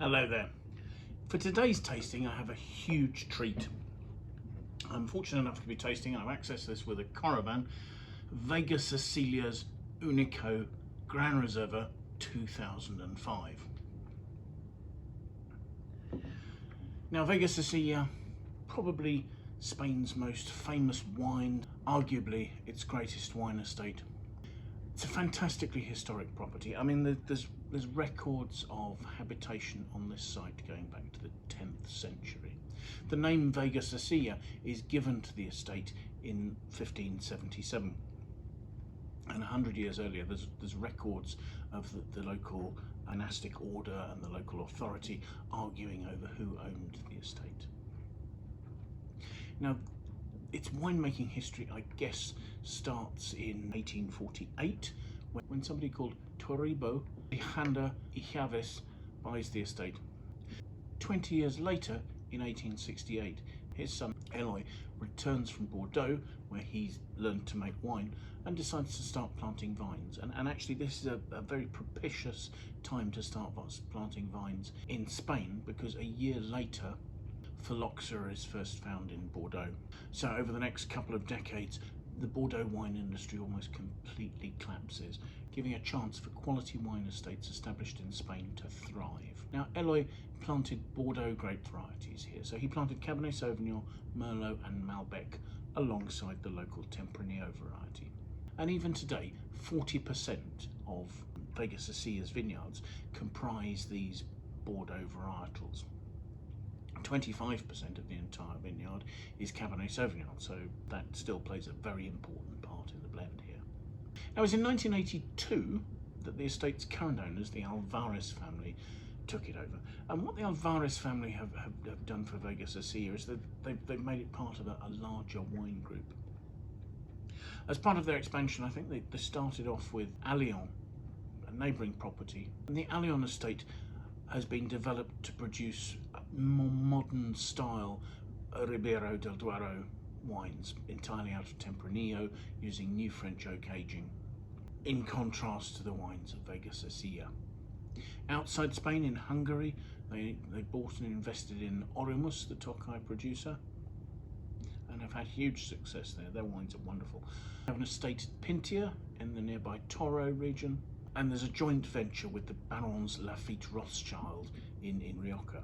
Hello there. For today's tasting I have a huge treat. I'm fortunate enough to be tasting, I've accessed this with a caravan, Vega Sicilia's Unico Gran Reserva 2005. Now Vega Sicilia, probably Spain's most famous wine, arguably its greatest wine estate. It's a fantastically historic property. I mean, there's records of habitation on this site going back to the 10th century. The name Vega Sicilia is given to the estate in 1577. And 100 years earlier, there's records of the local monastic order and the local authority arguing over who owned the estate. Now, its winemaking history, I guess, starts in 1848 when somebody called Toribio Alvarez buys the estate. 20 years later, in 1868, his son Eloy returns from Bordeaux, where he's learned to make wine, and decides to start planting vines. And actually this is a very propitious time to start planting vines in Spain, because a year later phylloxera is first found in Bordeaux. So over the next couple of decades, the Bordeaux wine industry almost completely collapses, giving a chance for quality wine estates established in Spain to thrive. Now, Eloy planted Bordeaux grape varieties here. So he planted Cabernet Sauvignon, Merlot and Malbec alongside the local Tempranillo variety. And even today, 40% of Vega Sicilia's vineyards comprise these Bordeaux varietals. 25% of the entire vineyard is Cabernet Sauvignon, so that still plays a very important part in the blend here. Now, it was in 1982 that the estate's current owners, the Alvarez family, took it over. And what the Alvarez family have done for Vega Sicilia is that they've made it part of a larger wine group. As part of their expansion, I think they started off with Allion, a neighbouring property, and the Allion estate has been developed to produce more modern style Ribera del Duero wines, entirely out of Tempranillo, using new French oak aging, in contrast to the wines of Vega Sicilia. Outside Spain, in Hungary, they bought and invested in Orimus, the Tokai producer, and have had huge success there. Their wines are wonderful. They have an estate at Pintia in the nearby Toro region, and there's a joint venture with the Barons Lafitte Rothschild in Rioja.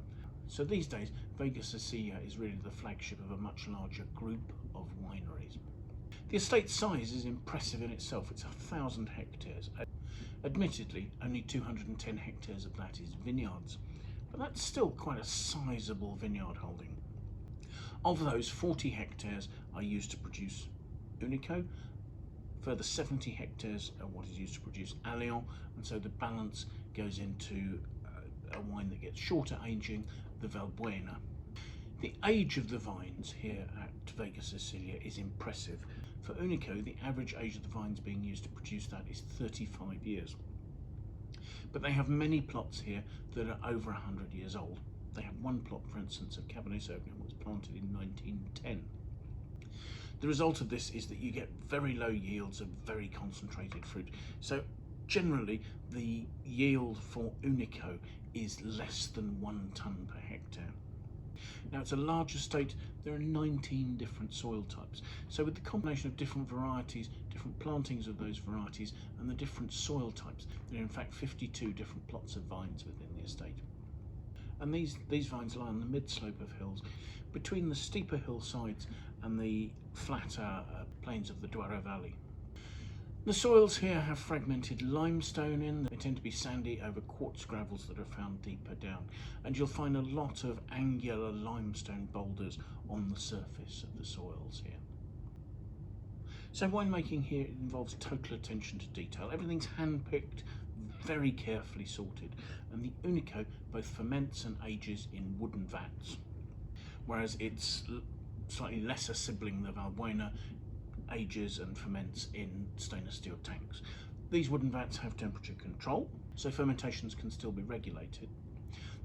So these days, Vega Sicilia is really the flagship of a much larger group of wineries. The estate's size is impressive in itself. It's 1,000 hectares. Admittedly, only 210 hectares of that is vineyards, but that's still quite a sizable vineyard holding. Of those, 40 hectares are used to produce Unico. Further 70 hectares are what is used to produce Allion, and so the balance goes into a wine that gets shorter aging, the Valbuena. The age of the vines here at Vega Sicilia is impressive. For Unico, the average age of the vines being used to produce that is 35 years. But they have many plots here that are over 100 years old. They have one plot, for instance, of Cabernet Sauvignon that was planted in 1910. The result of this is that you get very low yields of very concentrated fruit. So generally, the yield for Unico is less than 1 tonne per hectare. Now, it's a large estate. There are 19 different soil types. So with the combination of different varieties, different plantings of those varieties, and the different soil types, there are in fact 52 different plots of vines within the estate. And these vines lie on the mid-slope of hills, between the steeper hillsides and the flatter plains of the Duero Valley. The soils here have fragmented limestone in. They tend to be sandy over quartz gravels that are found deeper down. And you'll find a lot of angular limestone boulders on the surface of the soils here. So winemaking here involves total attention to detail. Everything's hand-picked, very carefully sorted. And the Unico both ferments and ages in wooden vats, whereas its slightly lesser sibling, the Valbuena, ages and ferments in stainless steel tanks. These wooden vats have temperature control, so fermentations can still be regulated.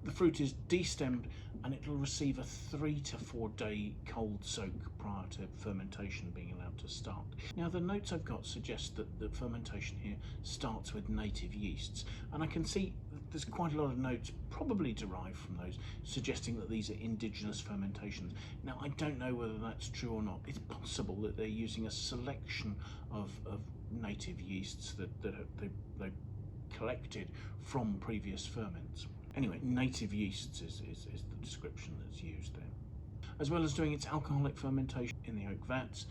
The fruit is destemmed and it will receive a 3 to 4 day cold soak prior to fermentation being allowed to start. Now the notes I've got suggest that the fermentation here starts with native yeasts, and I can see there's quite a lot of notes probably derived from those suggesting that these are indigenous fermentations. Now I don't know whether that's true or not. It's possible that they're using a selection of native yeasts that they collected from previous ferments. Anyway, native yeasts is the description that's used there. As well as doing its alcoholic fermentation in the oak vats,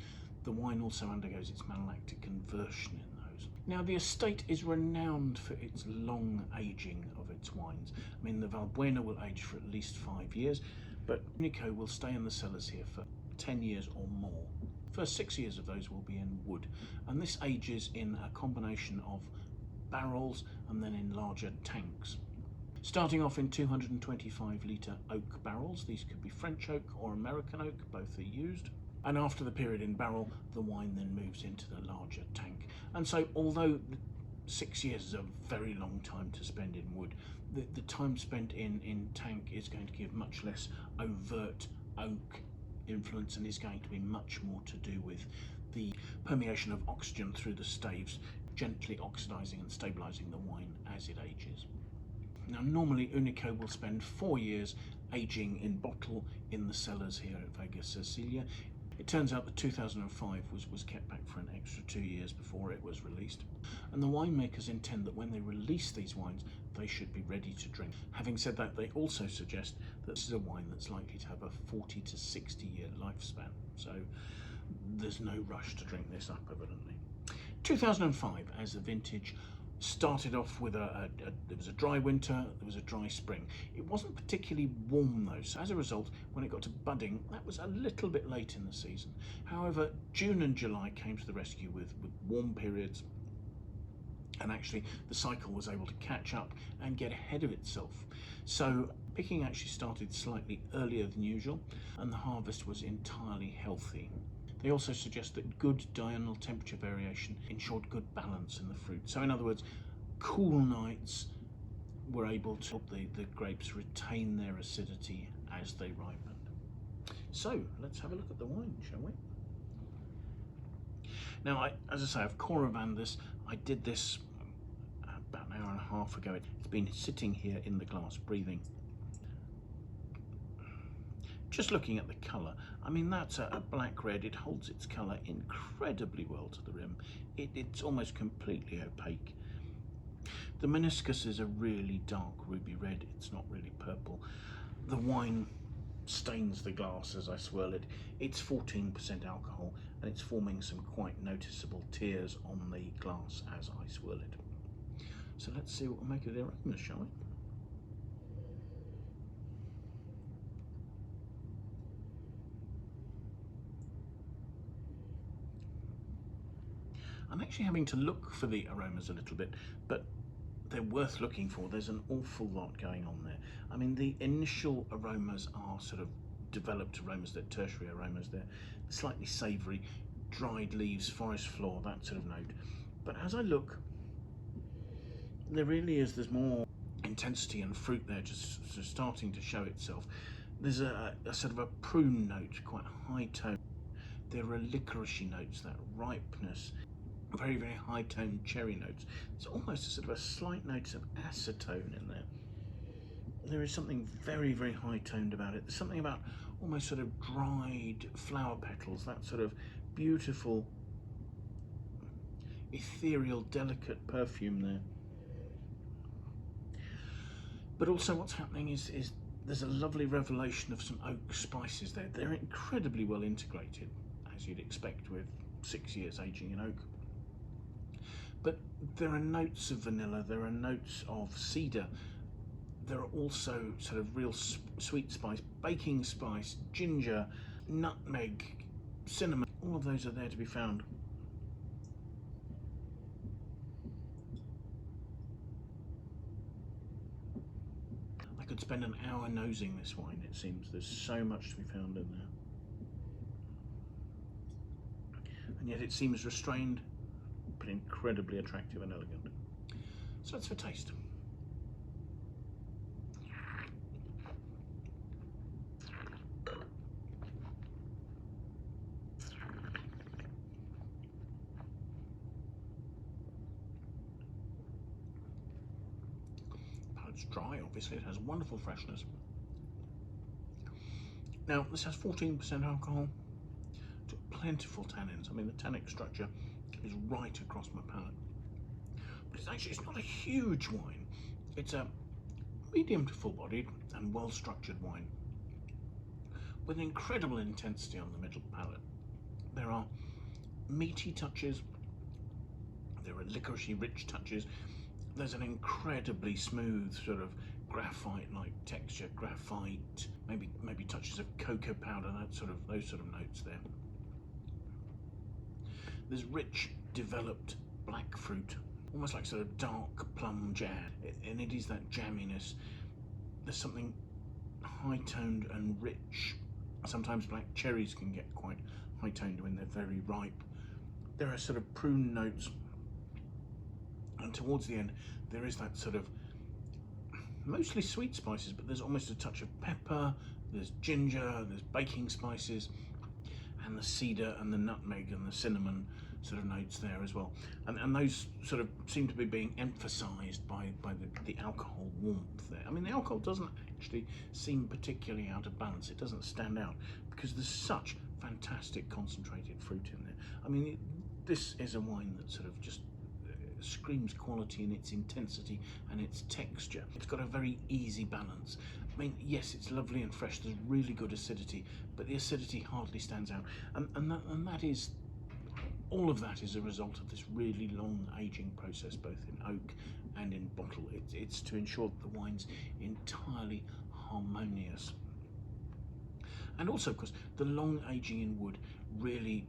the wine also undergoes its malolactic conversion in those. Now the estate is renowned for its long aging of its wines. I mean, the Valbuena will age for at least 5 years, but Unico will stay in the cellars here for 10 years or more. First 6 years of those will be in wood, and this ages in a combination of barrels and then in larger tanks. Starting off in 225 litre oak barrels, these could be French oak or American oak, both are used. And after the period in barrel, the wine then moves into the larger tank. And so although 6 years is a very long time to spend in wood, the time spent in tank is going to give much less overt oak influence and is going to be much more to do with the permeation of oxygen through the staves, gently oxidising and stabilising the wine as it ages. Now normally Unico will spend 4 years aging in bottle in the cellars here at Vega Sicilia. It turns out that 2005 was kept back for an extra 2 years before it was released. And the winemakers intend that when they release these wines, they should be ready to drink. Having said that, they also suggest that this is a wine that's likely to have a 40 to 60 year lifespan. So there's no rush to drink this up, evidently. 2005 as a vintage started off with there was a dry winter, there was a dry spring. It wasn't particularly warm though, so as a result, when it got to budding, that was a little bit late in the season. However, June and July came to the rescue with warm periods, and actually the cycle was able to catch up and get ahead of itself. So picking actually started slightly earlier than usual, and the harvest was entirely healthy. They also suggest that good diurnal temperature variation ensured good balance in the fruit. So in other words, cool nights were able to help the grapes retain their acidity as they ripened. So let's have a look at the wine, shall we? Now, as I say, I've Coravanned this. I did this about an hour and a half ago. It's been sitting here in the glass, breathing. Just looking at the colour, I mean, that's a black red. It holds its colour incredibly well to the rim. It's almost completely opaque. The meniscus is a really dark ruby red. It's not really purple. The wine stains the glass as I swirl it. It's 14% alcohol and it's forming some quite noticeable tears on the glass as I swirl it. So let's see what we'll make of the aroma, shall we? I'm actually having to look for the aromas a little bit, but they're worth looking for. There's an awful lot going on there. I mean, the initial aromas are sort of developed aromas, they're tertiary aromas. They're slightly savoury, dried leaves, forest floor, that sort of note. But as I look, there's more intensity and fruit there just starting to show itself. There's a sort of a prune note, quite high tone. There are licoricey notes, that ripeness. Very, very high toned cherry notes. There's almost a sort of a slight note of acetone in there. There is something very, very high toned about it. There's something about almost sort of dried flower petals, that sort of beautiful, ethereal, delicate perfume there. But also what's happening is there's a lovely revelation of some oak spices there. They're incredibly well integrated, as you'd expect with 6 years aging in oak. But there are notes of vanilla, there are notes of cedar, there are also sort of real sweet spice, baking spice, ginger, nutmeg, cinnamon, all of those are there to be found. I could spend an hour nosing this wine, it seems. There's so much to be found in there. And yet it seems restrained, but incredibly attractive and elegant. So let's have a taste. It's dry, obviously. It has wonderful freshness. Now, this has 14% alcohol, plentiful tannins. I mean, the tannic structure is right across my palate. But it's not a huge wine. It's a medium to full-bodied and well-structured wine with incredible intensity on the middle palate. There are meaty touches, there are licoricey rich touches, there's an incredibly smooth sort of graphite-like texture, graphite, maybe touches of cocoa powder, those sort of notes there. There's rich, developed black fruit, almost like sort of dark plum jam, and it is that jamminess. There's something high-toned and rich. Sometimes black cherries can get quite high-toned when they're very ripe. There are sort of prune notes, and towards the end there is that sort of mostly sweet spices, but there's almost a touch of pepper, there's ginger, there's baking spices, and the cedar and the nutmeg and the cinnamon sort of notes there as well. And those sort of seem to be being emphasised by the alcohol warmth there. I mean, the alcohol doesn't actually seem particularly out of balance. It doesn't stand out because there's such fantastic concentrated fruit in there. I mean, this is a wine that sort of just screams quality in its intensity and its texture. It's got a very easy balance. I mean, yes, it's lovely and fresh. There's really good acidity, but the acidity hardly stands out. And that is, all of that is a result of this really long aging process, both in oak and in bottle. It's to ensure that the wine's entirely harmonious. And also, of course, the long aging in wood really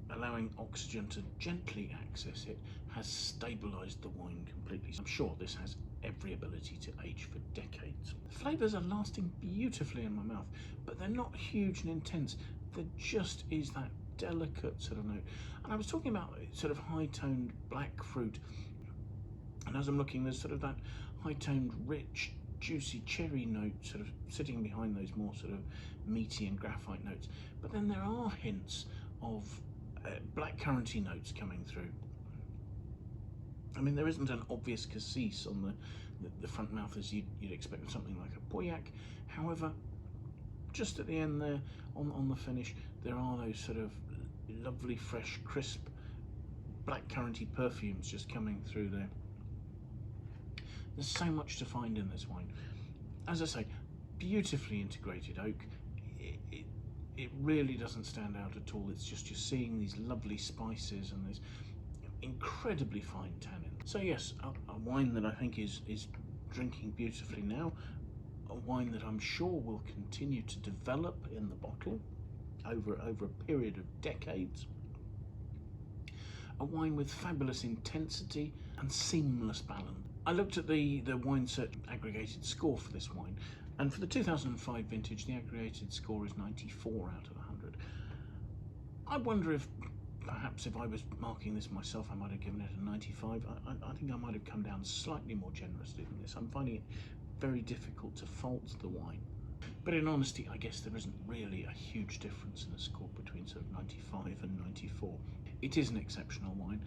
allowing oxygen to gently access it has stabilised the wine completely. I'm sure this has every ability to age for decades. The flavours are lasting beautifully in my mouth, but they're not huge and intense. There just is that delicate sort of note. And I was talking about sort of high-toned black fruit, and as I'm looking, there's sort of that high-toned, rich, juicy cherry note sort of sitting behind those more sort of meaty and graphite notes. But then there are hints of black curranty notes coming through. I mean, there isn't an obvious cassis on the front mouth as you'd expect with something like a Pauillac. However, just at the end there, on the finish, there are those sort of lovely, fresh, crisp, black curranty perfumes just coming through there. There's so much to find in this wine. As I say, beautifully integrated oak. It really doesn't stand out at all. It's just you're seeing these lovely spices and this incredibly fine tannin. So yes, a wine that I think is drinking beautifully now, a wine that I'm sure will continue to develop in the bottle over a period of decades. A wine with fabulous intensity and seamless balance. I looked at the Wine Search aggregated score for this wine, and for the 2005 vintage, the aggregated score is 94 out of 100. I wonder if perhaps if I was marking this myself, I might have given it a 95. I think I might have come down slightly more generously than this. I'm finding it very difficult to fault the wine. But in honesty, I guess there isn't really a huge difference in the score between sort of 95 and 94. It is an exceptional wine.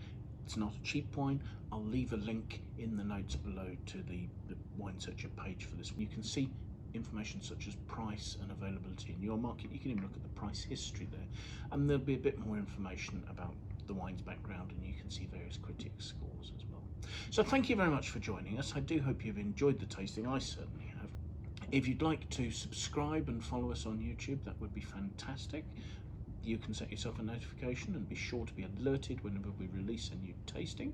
It's not a cheap wine. I'll leave a link in the notes below to the Wine Searcher page for this. You can see information such as price and availability in your market. You can even look at the price history there, and there'll be a bit more information about the wine's background, and you can see various critics' scores as well. So thank you very much for joining us. I do hope you've enjoyed the tasting. I certainly have. If you'd like to subscribe and follow us on YouTube, that would be fantastic. You can set yourself a notification and be sure to be alerted whenever we release a new tasting.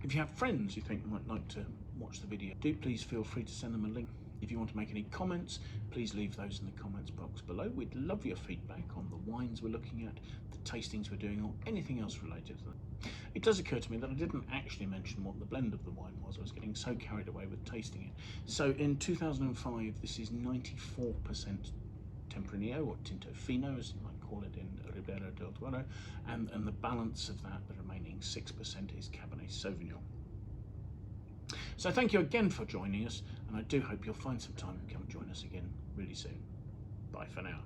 If you have friends you think might like to watch the video, do please feel free to send them a link. If you want to make any comments, please leave those in the comments box below. We'd love your feedback on the wines we're looking at, the tastings we're doing, or anything else related to that. It does occur to me that I didn't actually mention what the blend of the wine was. I was getting so carried away with tasting it. So in 2005, this is 94% Tempranillo, or Tinto Fino, as you might call it in Ribera del Duero, and the balance of that, the remaining 6%, is Cabernet Sauvignon. So thank you again for joining us, and I do hope you'll find some time and come join us again really soon. Bye for now.